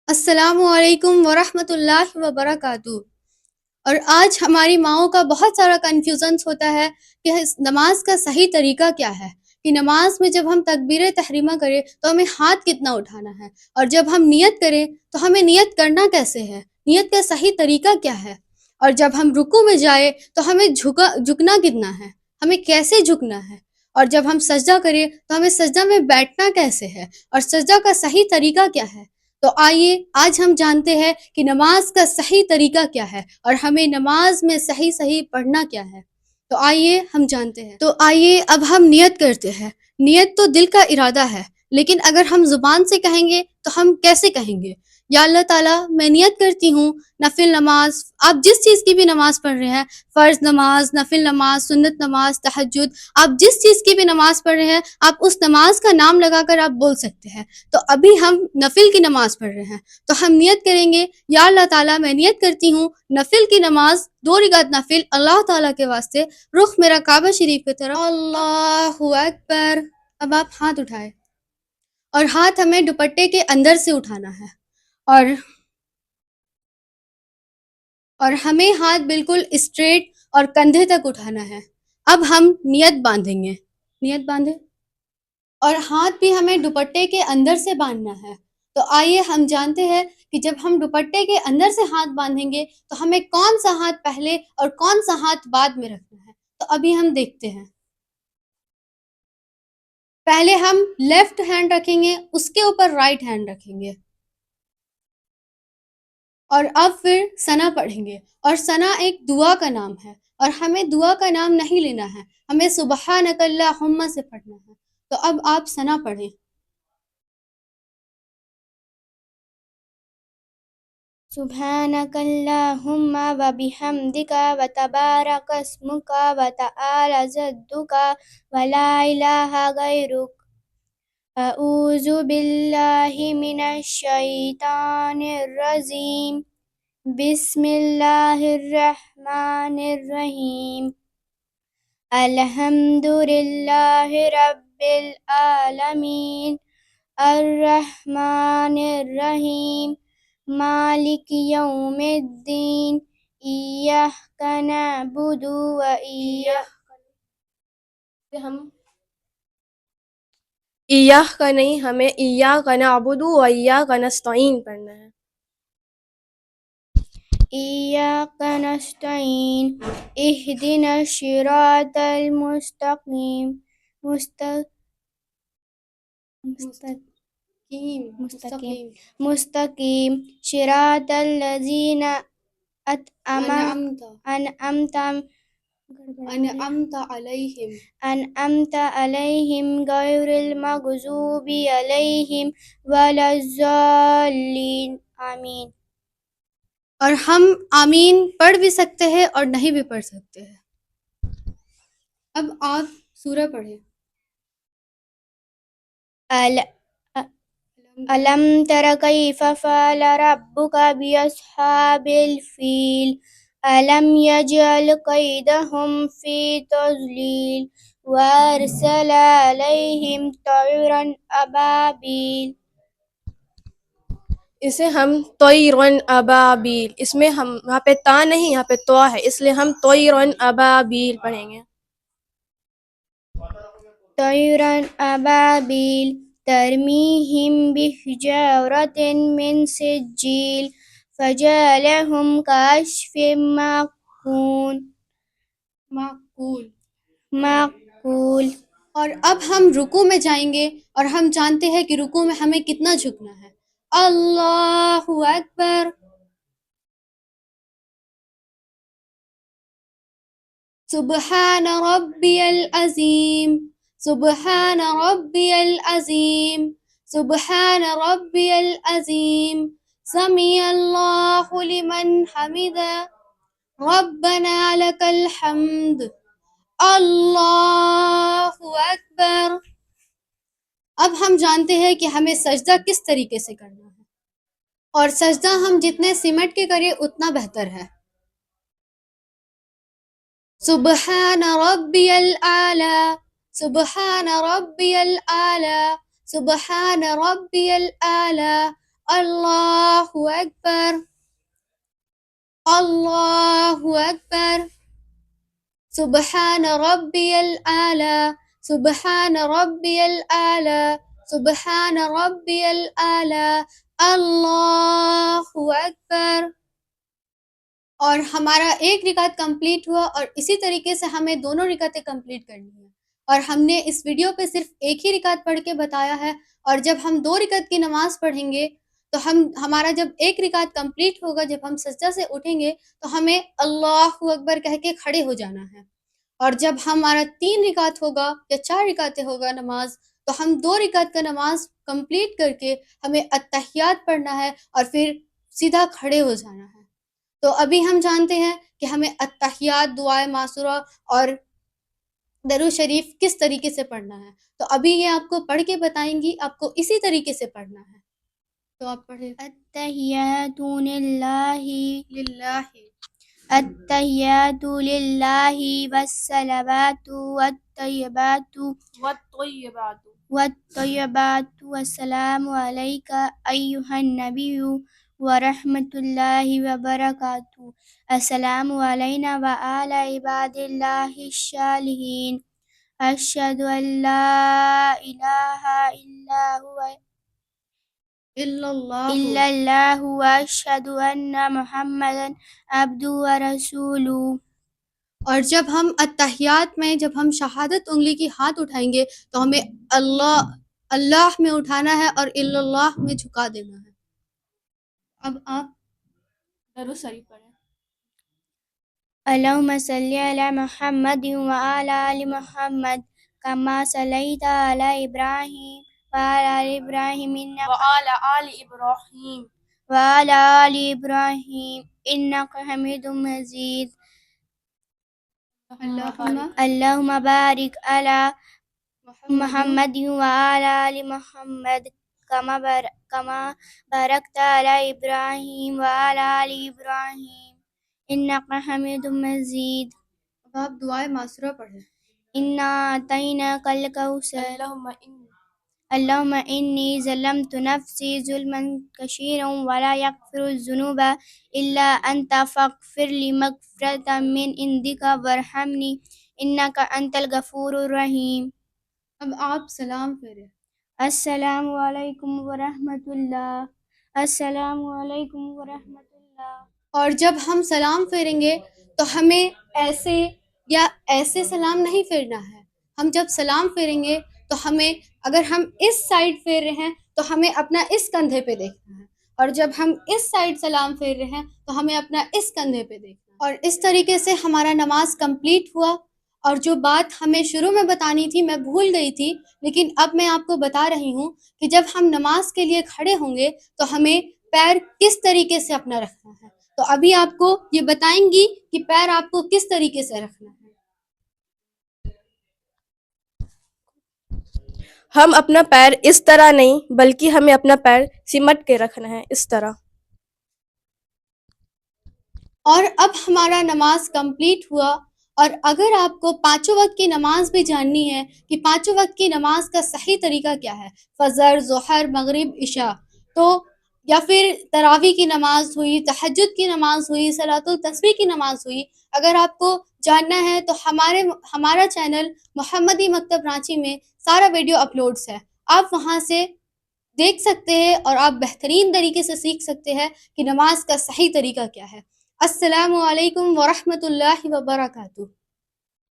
السلام علیکم ورحمۃ اللہ وبرکاتہ۔ اور آج ہماری ماؤں کا بہت سارا کنفیوژنس ہوتا ہے کہ نماز کا صحیح طریقہ کیا ہے، کہ نماز میں جب ہم تکبیر تحریمہ کریں تو ہمیں ہاتھ کتنا اٹھانا ہے، اور جب ہم نیت کریں تو ہمیں نیت کرنا کیسے ہے، نیت کا صحیح طریقہ کیا ہے، اور جب ہم رکوع میں جائیں تو ہمیں جھکنا کتنا ہے، ہمیں کیسے جھکنا ہے، اور جب ہم سجدہ کریں تو ہمیں سجدہ میں بیٹھنا کیسے ہے، اور سجدہ کا صحیح طریقہ کیا ہے۔ تو آئیے آج ہم جانتے ہیں کہ نماز کا صحیح طریقہ کیا ہے اور ہمیں نماز میں صحیح پڑھنا کیا ہے۔ تو آئیے ہم جانتے ہیں۔ تو آئیے اب ہم نیت کرتے ہیں۔ نیت تو دل کا ارادہ ہے، لیکن اگر ہم زبان سے کہیں گے تو ہم کیسے کہیں گے؟ یا اللہ تعالیٰ میں نیت کرتی ہوں نفل نماز، آپ جس چیز کی بھی نماز پڑھ رہے ہیں، فرض نماز، نفل نماز، سنت نماز، تہجد، آپ جس چیز کی بھی نماز پڑھ رہے ہیں آپ اس نماز کا نام لگا کر آپ بول سکتے ہیں۔ تو ابھی ہم نفل کی نماز پڑھ رہے ہیں تو ہم نیت کریں گے، یا اللہ تعالیٰ میں نیت کرتی ہوں نفل کی نماز 2 رکعت نفل اللہ تعالیٰ کے واسطے، رخ میرا کعبہ شریف کی طرف، اللہ اکبر۔ اب آپ ہاتھ اٹھائے، اور ہاتھ ہمیں دوپٹے کے اندر سے اٹھانا ہے، اور ہمیں ہاتھ بالکل اسٹریٹ اور کندھے تک اٹھانا ہے۔ اب ہم نیت باندھیں گے، نیت باندھیں، اور ہاتھ بھی ہمیں دوپٹے کے اندر سے باندھنا ہے۔ تو آئیے ہم جانتے ہیں کہ جب ہم دوپٹے کے اندر سے ہاتھ باندھیں گے تو ہمیں کون سا ہاتھ پہلے اور کون سا ہاتھ بعد میں رکھنا ہے۔ تو ابھی ہم دیکھتے ہیں، پہلے ہم لیفٹ ہینڈ رکھیں گے، اس کے اوپر رائٹ ہینڈ رکھیں گے، اور اب پھر ثنا پڑھیں گے، اور ثنا ایک دعا کا نام ہے، اور ہمیں دعا کا نام نہیں لینا ہے، ہمیں سبحانک اللہم سے پڑھنا ہے۔ تو اب آپ ثنا پڑھیں۔ سبحانك اللهم وبحمدك وتبارك اسمك وتعالى جدك ولا إله غيرك أعوذ بالله من الشيطان الرجيم بسم الله الرحمن الرحيم الحمد لله رب العالمين الرحمن الرحيم مالک یوم الدین ایاک نعبد و ایاک کا نہیں، ہمیں ایاک نعبد و ایاک نستعین پڑھنا ہے۔ ایاک نستعین اہدنا الصراط المستقیم مستقیم صراط الذین انعمت علیہم انعمت علیہم غیر المغضوب علیہم ولا الضالین آمین۔ اور ہم آمین پڑھ بھی سکتے ہیں اور نہیں بھی پڑھ سکتے ہیں۔ اب آپ سورہ پڑھیں۔ ألم تر كيف فعل ربك بأصحاب الفيل ألم يجعل كيدهم في تضليل وأرسل عليهم طيرا أبابيل۔ اسے ہم طیرن ابابیل، اس میں ہم یہاں پہ تا نہیں، یہاں پہ تو ہے، اس لیے ہم طیرن ابابیل پڑھیں گے۔ طيرا أبابيل ترميهم بحجارة من سجيل فجعلهم كعصف مأكول۔ اور اب ہم رکوع میں جائیں گے، اور ہم جانتے ہیں کہ رکوع میں ہمیں کتنا جھکنا ہے۔ اللہ اکبر۔ سبحان ربی العظیم، سبحان ربی العظیم، سبحان ربی العظیم، سمیع اللہ لمن حمدہ، ربنا لک الحمد، اللہ اکبر۔ اب ہم جانتے ہیں کہ ہمیں سجدہ کس طریقے سے کرنا ہے، اور سجدہ ہم جتنے سمٹ کے کریں اتنا بہتر ہے۔ سبحان ربی العلی، سبحان ربی العلی، سبحان ربی العلی، اللہ اکبر، اللہ اکبر، سبحان ربی العلی، سبحان ربی العلی، سبحان ربی العلی، اللہ اکبر۔ اور ہمارا ایک رکعت کمپلیٹ ہوا، اور اسی طریقے سے ہمیں دونوں رکعتیں کمپلیٹ کرنی ہیں۔ اور ہم نے اس ویڈیو پہ صرف ایک ہی رکعت پڑھ کے بتایا ہے، اور جب ہم 2 رکعت کی نماز پڑھیں گے تو ہمارا جب ایک رکعت کمپلیٹ ہوگا، جب ہم سجدہ سے اٹھیں گے تو ہمیں اللہ اکبر کہہ کے کھڑے ہو جانا ہے۔ اور جب ہمارا 3 رکعت ہوگا یا 4 رکعتیں ہوگا نماز، تو ہم 2 رکعت کا نماز کمپلیٹ کر کے ہمیں التحیات پڑھنا ہے اور پھر سیدھا کھڑے ہو جانا ہے۔ تو ابھی ہم جانتے ہیں کہ ہمیں التحیات، دعائے معصورہ اور درود شریف کس طریقے سے پڑھنا ہے۔ تو ابھی یہ آپ کو پڑھ کے بتائیں گی، آپ کو اسی طریقے سے پڑھنا ہے۔ تو آپ پڑھیں۔ التحیات للہ، للہ، التحیات للہ والصلوات والطیبات والطیبات والطیبات والسلام علیک ایہا النبی ورحمۃ اللہ وبرکاتہ، السلام علینا وعلی عباد اللہ الصالحین، اشہد ان لا الہ الا اللہ واشہد ان محمدا عبدہ ورسولہ۔ اور جب ہم التحیات میں جب ہم شہادت انگلی کی ہاتھ اٹھائیں گے تو ہمیں اللہ میں اٹھانا ہے اور اللہ میں جھکا دینا ہے۔ اب آپ درود شریف پڑھیں۔ اللہم صلی علی محمد وعلی آل محمد کما صلیت علی ابراہیم وعلی آل ابراہیم وعلی آل ابراہیم وعلی آل ابراہیم انک حمید مجید۔ اللہم بارک علی محمد وعلی آل محمد کما بارکت علی ابراہیم وعلی آل ابراہیم انک حمید مجید۔ اب آپ دعائے معصورہ پڑھیں۔ انا اعطیناک الکوثر، اللہم انی ظلمت نفسی ظلما کثیرا ولا یغفر الذنوب الا انت فاغفر لی مغفرۃ من عندک وارحمنی انک انت الغفور الرحیم۔ اب آپ سلام پھیریں۔ السلام علیکم ورحمۃ اللہ، السلام علیکم ورحمۃ اللہ۔ اور جب ہم سلام پھیریں گے تو ہمیں ایسے یا ایسے سلام نہیں پھیرنا ہے۔ ہم جب سلام پھیریں گے تو ہمیں، اگر ہم اس سائڈ پھیر رہے ہیں تو ہمیں اپنا اس کندھے پہ دیکھنا ہے، اور جب ہم اس سائڈ سلام پھیر رہے ہیں تو ہمیں اپنا اس کندھے پہ دیکھنا ہے۔ اور اس طریقے سے ہمارا نماز کمپلیٹ ہوا۔ اور جو بات ہمیں شروع میں بتانی تھی میں بھول گئی تھی، لیکن اب میں آپ کو بتا رہی ہوں کہ جب ہم نماز کے لیے کھڑے ہوں گے تو ہمیں پیر کس طریقے سے اپنا رکھنا ہے۔ تو ابھی آپ کو یہ بتائیں گی کہ پیر آپ کو کس طریقے سے رکھنا ہے۔ ہم اپنا پیر اس طرح نہیں بلکہ ہمیں اپنا پیر سمٹ کے رکھنا ہے، اس طرح۔ اور اب ہمارا نماز کمپلیٹ ہوا۔ اور اگر آپ کو 5 وقت کی نماز بھی جاننی ہے کہ 5 وقت کی نماز کا صحیح طریقہ کیا ہے، فجر، ظہر، مغرب، عشاء، تو یا پھر تراویح کی نماز ہوئی، تہجد کی نماز ہوئی، صلاۃ التسبیح کی نماز ہوئی، اگر آپ کو جاننا ہے تو ہمارا چینل محمدی مکتب رانچی میں سارا ویڈیو اپلوڈس ہے، آپ وہاں سے دیکھ سکتے ہیں اور آپ بہترین طریقے سے سیکھ سکتے ہیں کہ نماز کا صحیح طریقہ کیا ہے۔ السلام علیکم ورحمۃ اللہ وبرکاتہ۔